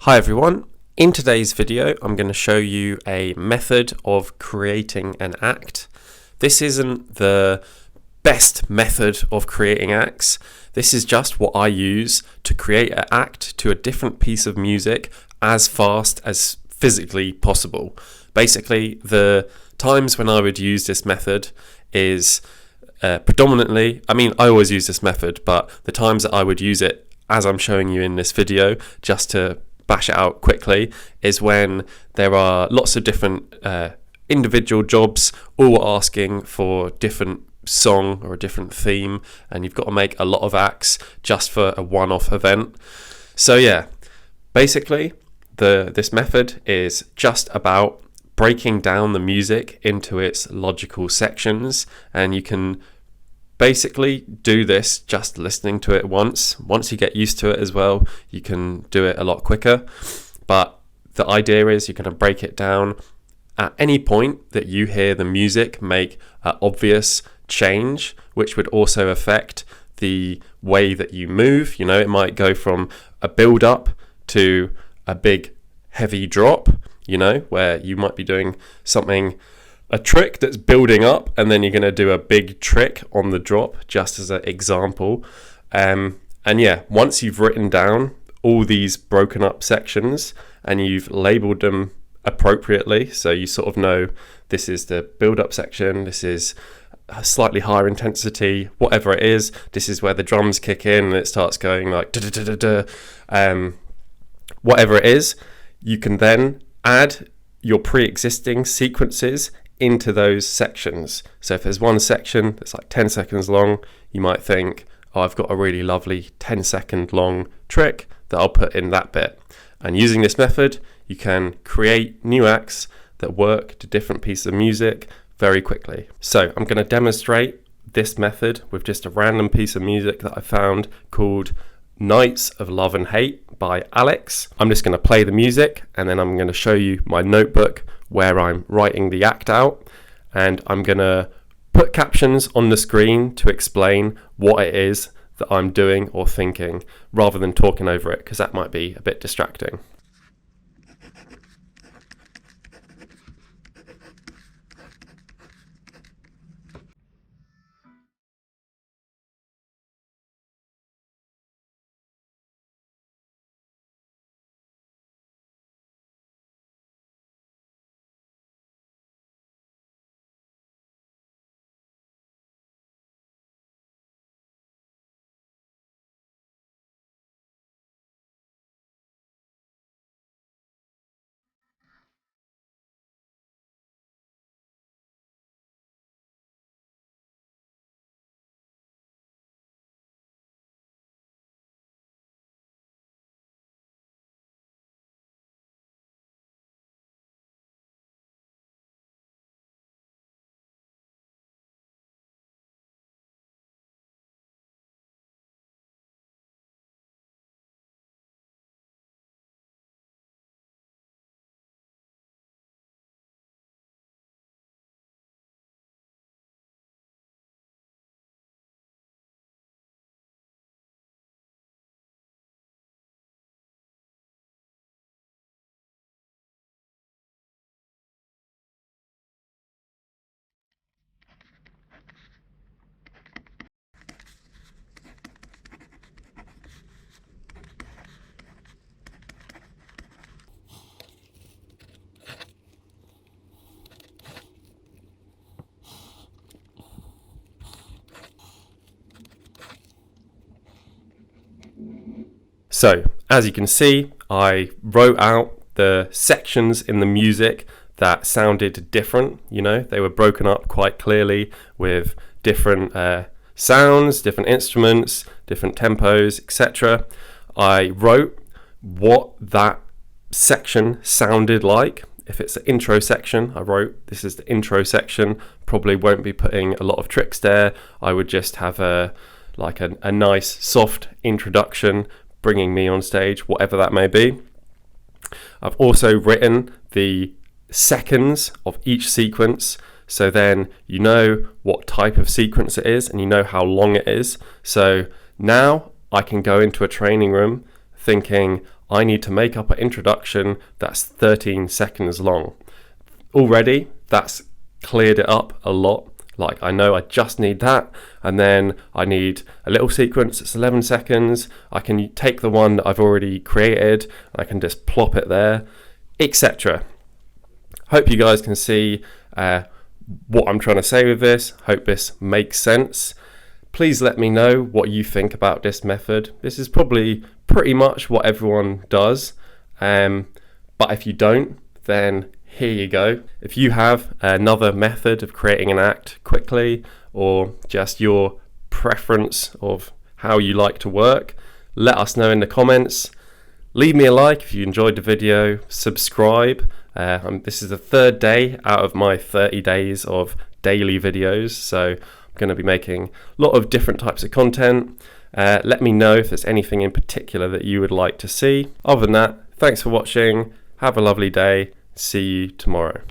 Hi everyone, in today's video I'm going to show you a method of creating an act. This isn't the best method of creating acts, this is just what I use to create an act to a different piece of music as fast as physically possible. Basically, the times when I would use this method is predominantly, I always use this method, but the times that I would use it as I'm showing you in this video, just to bash it out quickly, is when there are lots of different individual jobs all asking for different song or a different theme, and you've got to make a lot of acts just for a one-off event. So yeah, basically this method is just about breaking down the music into its logical sections, and you can basically do this just listening to it once you get used to it as well, you can do it a lot quicker. But the idea is you're going to break it down at any point that you hear the music make an obvious change, which would also affect the way that you move. You know, it might go from a build up to a big heavy drop, you know, where you might be doing a trick that's building up, and then you're going to do a big trick on the drop, just as an example. And yeah, once you've written down all these broken up sections and you've labeled them appropriately, so you sort of know this is the build up section, this is a slightly higher intensity, whatever it is, this is where the drums kick in and it starts going like da da da da da, whatever it is, you can then add your pre-existing sequences into those sections. So if there's one section that's like 10 seconds long, you might think, oh, I've got a really lovely 10-second long trick that I'll put in that bit. And using this method, you can create new acts that work to different pieces of music very quickly. So I'm going to demonstrate this method with just a random piece of music that I found called Nights of Love and Hate by Alex. I'm just going to play the music, and then I'm going to show you my notebook where I'm writing the act out, and I'm going to put captions on the screen to explain what it is that I'm doing or thinking, rather than talking over it, because that might be a bit distracting. So, as you can see, I wrote out the sections in the music that sounded different. You know, they were broken up quite clearly with different sounds, different instruments, different tempos, etc. I wrote what that section sounded like. If it's the intro section, I wrote, this is the intro section. Probably won't be putting a lot of tricks there. I would just have a nice soft introduction, bringing me on stage, whatever that may be. I've also written the seconds of each sequence, so then you know what type of sequence it is and you know how long it is. So now I can go into a training room thinking, I need to make up an introduction that's 13 seconds long. Already, that's cleared it up a lot. Like, I know I just need that, and then I need a little sequence that's 11 seconds. I can take the one that I've already created, I can just plop it there, etc. Hope you guys can see what I'm trying to say with this. Hope this makes sense. Please let me know what you think about this method. This is probably pretty much what everyone does, but if you don't, then here you go. If you have another method of creating an act quickly, or just your preference of how you like to work, let us know in the comments. Leave me a like if you enjoyed the video, subscribe. This is the 3rd day out of my 30 days of daily videos, so I'm going to be making a lot of different types of content. Let me know if there's anything in particular that you would like to see. Other than that, thanks for watching, have a lovely day, see you tomorrow.